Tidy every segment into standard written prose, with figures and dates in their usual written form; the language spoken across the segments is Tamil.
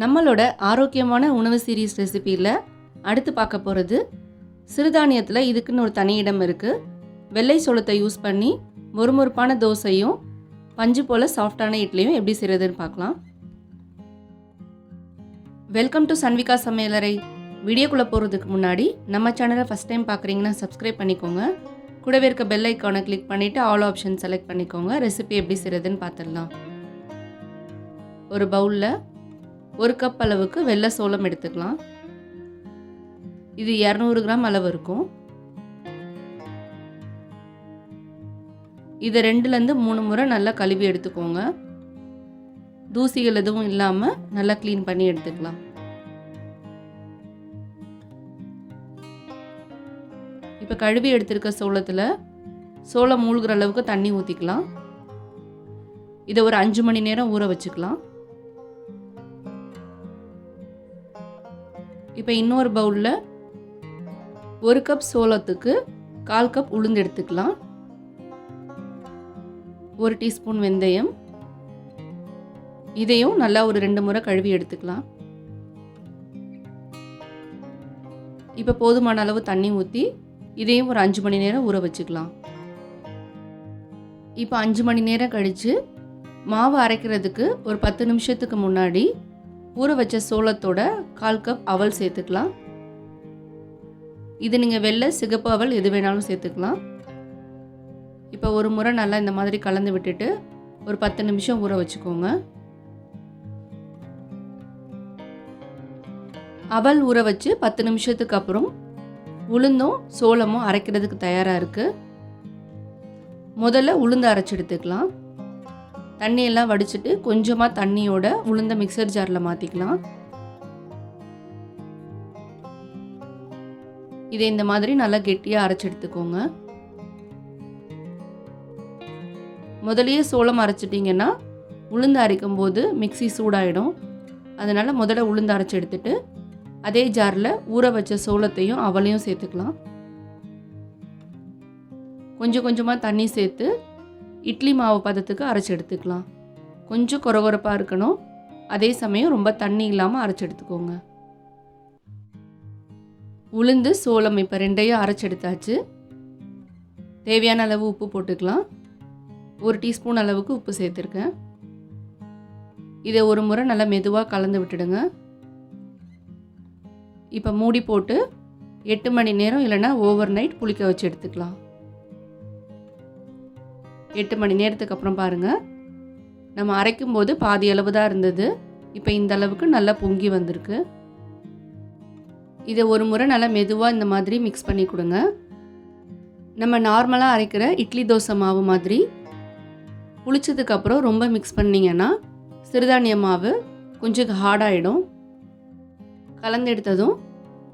நம்மளோட ஆரோக்கியமான உணவு சீரீஸ் ரெசிபியில் அடுத்து பார்க்க போகிறது சிறுதானியத்தில் இதுக்குன்னு ஒரு தனி இடம் இருக்குது. வெள்ளை சோளத்தை யூஸ் பண்ணி மொறுமொறுப்பான தோசையும் பஞ்சு போல் சாஃப்டான இட்லியும் எப்படி செய்கிறதுன்னு பார்க்கலாம். வெல்கம் டு சன்விகா சமையலறை. வீடியோக்குள்ளே போகிறதுக்கு முன்னாடி நம்ம சேனலை ஃபஸ்ட் டைம் பார்க்குறீங்கன்னா சப்ஸ்கிரைப் பண்ணிக்கோங்க. கூடவே இருக்க பெல் ஐக்கானை கிளிக் பண்ணிவிட்டு ஆல் ஆப்ஷன் செலக்ட் பண்ணிக்கோங்க. ரெசிபி எப்படி செய்கிறதுன்னு பார்த்துடலாம். ஒரு பவுலில் 1 கப் அளவுக்கு வெள்ளை சோளம் எடுத்துக்கலாம். இது 200 கிராம் அளவு இருக்கும். இதை 2லேருந்து 3 முறை நல்லா கழுவி எடுத்துக்கோங்க. தூசிகள் எதுவும் இல்லாமல் நல்லா க்ளீன் பண்ணி எடுத்துக்கலாம். இப்போ கழுவி எடுத்துருக்க சோளத்தில் சோளம் மூழ்கிற அளவுக்கு தண்ணி ஊற்றிக்கலாம். இதை ஒரு 5 மணி நேரம் ஊற வச்சுக்கலாம். இப்போ இன்னொரு பவுலில் 1 கப் சோளத்துக்கு 1/4 கப் உளுந்து எடுத்துக்கலாம். 1 டீஸ்பூன் வெந்தயம், இதையும் நல்லா ஒரு 2 முறை கழுவி எடுத்துக்கலாம். இப்போ போதுமான அளவு தண்ணி ஊற்றி இதையும் ஒரு 5 மணி நேரம் ஊற வச்சுக்கலாம். இப்போ 5 மணி நேரம் கழித்து மாவு அரைக்கிறதுக்கு ஒரு 10 நிமிஷத்துக்கு முன்னாடி ஊற வச்ச சோளத்தோட 1/4 கப் அவல் சேர்த்துக்கலாம். இது நீங்கள் வெள்ளை சிகப்பு அவல் எது வேணாலும் சேர்த்துக்கலாம். இப்போ ஒரு முறை நல்லா இந்த மாதிரி கலந்து விட்டுட்டு ஒரு 10 நிமிஷம் ஊற வச்சுக்கோங்க. அவல் ஊற வச்சு 10 நிமிஷத்துக்கு அப்புறம் உளுந்தும் சோளமும் அரைக்கிறதுக்கு தயாராக இருக்குது. முதல்ல உளுந்து அரைச்சி எடுத்துக்கலாம். தண்ணியெல்லாம் வடிச்சிட்டு கொஞ்சமாக தண்ணியோட உளுந்த மிக்சர் ஜாரில் மாற்றிக்கலாம். இதை இந்த மாதிரி நல்லா கெட்டியாக அரைச்சி எடுத்துக்கோங்க. முதலையே சோளம் அரைச்சிட்டிங்கன்னா உளுந்து அரைக்கும் போது மிக்ஸி சூடாயிடும். அதனால் முதல்ல உளுந்து அரைச்சி எடுத்துட்டு அதே ஜாரில் ஊற வச்ச சோளத்தையும் அவளையும் சேர்த்துக்கலாம். கொஞ்சம் கொஞ்சமாக தண்ணி சேர்த்து இட்லி மாவு பதத்துக்கு அரைச்சி எடுத்துக்கலாம். கொஞ்சம் கொரகொரப்பாக இருக்கணும். அதே சமயம் ரொம்ப தண்ணி இல்லாமல் அரைச்சி எடுத்துக்கோங்க. உளுந்து சோளம் இப்போ 2ஐயும் அரைச்சி எடுத்தாச்சு. தேவையான அளவு உப்பு போட்டுக்கலாம். 1 டீஸ்பூன் அளவுக்கு உப்பு சேர்த்துருக்கேன். இதை ஒரு முறை நல்லா மெதுவாக கலந்து விட்டுடுங்க. இப்போ மூடி போட்டு 8 மணி நேரம் இல்லைன்னா ஓவர் நைட் புளிக்க வச்சு எடுத்துக்கலாம். 8 மணி நேரத்துக்கு அப்புறம் பாருங்கள், நம்ம அரைக்கும் போது பாதி அளவு தான் இருந்தது. இப்போ இந்த அளவுக்கு நல்லா பொங்கி வந்திருக்கு. இதை ஒரு முறை நல்லா மெதுவாக இந்த மாதிரி மிக்ஸ் பண்ணி கொடுங்க. நம்ம நார்மலாக அரைக்கிற இட்லி தோசை மாவு மாதிரி புளிச்சதுக்கப்புறம் ரொம்ப மிக்ஸ் பண்ணிங்கன்னா சிறுதானிய மாவு கொஞ்சம் ஹார்டாகிடும். கலந்து எடுத்ததும்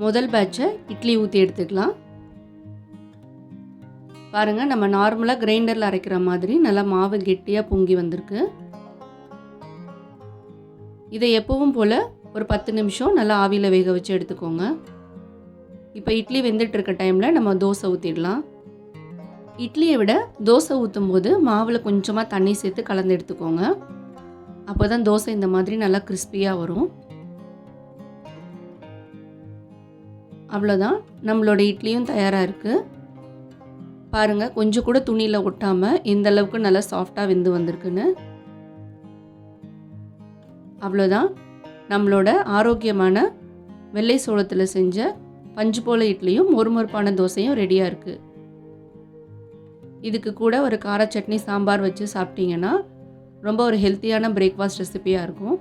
முதல் பேட்சை இட்லி ஊற்றி எடுத்துக்கலாம். பாருங்கள், நம்ம நார்மலாக கிரைண்டரில் அரைக்கிற மாதிரி நல்லா மாவு கெட்டியாக பொங்கி வந்திருக்கு. இதை எப்பவும் போல் ஒரு 10 நிமிஷம் நல்லா ஆவியில் வேக வச்சு எடுத்துக்கோங்க. இப்போ இட்லி வெந்துட்டு இருக்க டைமில் நம்ம தோசை ஊற்றிடலாம். இட்லியை விட தோசை ஊற்றும் போது மாவில் கொஞ்சமாக தண்ணி சேர்த்து கலந்து எடுத்துக்கோங்க. அப்போ தான் தோசை இந்த மாதிரி நல்லா கிறிஸ்பியாக வரும். அவ்வளோதான், நம்மளோட இட்லியும் தயாராக இருக்குது. பாருங்கள், கொஞ்சம் கூட துணியில் ஒட்டாமல் எந்த அளவுக்கு நல்லா சாஃப்டாக வெந்து வந்திருக்குன்னு. அவ்வளோதான், நம்மளோட ஆரோக்கியமான வெள்ளை சோளத்தில் செஞ்ச பஞ்சு போல இட்லியும் மொறுமொறுப்பான தோசையும் ரெடியாக இருக்குது. இதுக்கு கூட ஒரு கார சட்னி சாம்பார் வச்சு சாப்பிட்டீங்கன்னா ரொம்ப ஒரு ஹெல்த்தியான பிரேக்ஃபாஸ்ட் ரெசிபியாக இருக்கும்.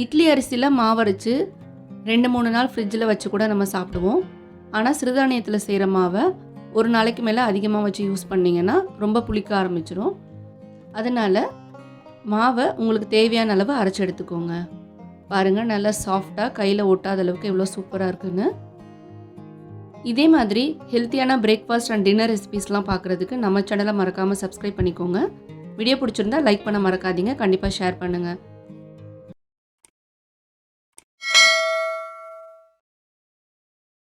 இட்லி அரிசியில் மாவரைச்சு 2-3 நாள் ஃப்ரிட்ஜில் வச்சு கூட நம்ம சாப்பிடுவோம். ஆனால் சிறுதானியத்தில் செய்கிற மாவை ஒரு நாளைக்கு மேலே அதிகமாக வச்சு யூஸ் பண்ணிங்கன்னா ரொம்ப புளிக்க ஆரம்பிச்சிடும். அதனால் மாவை உங்களுக்கு தேவையான அளவு அரைச்சி எடுத்துக்கோங்க. பாருங்கள், நல்லா சாஃப்டாக கையில் ஒட்டாத அளவுக்கு எவ்வளோ சூப்பராக இருக்குன்னு. இதே மாதிரி ஹெல்த்தியான பிரேக்ஃபாஸ்ட் அண்ட் டின்னர் ரெசிபீஸ்லாம் பார்க்குறதுக்கு நம்ம சேனலை மறக்காமல் சப்ஸ்கிரைப் பண்ணிக்கோங்க. வீடியோ பிடிச்சிருந்தா லைக் பண்ண மறக்காதீங்க. கண்டிப்பாக ஷேர் பண்ணுங்கள்.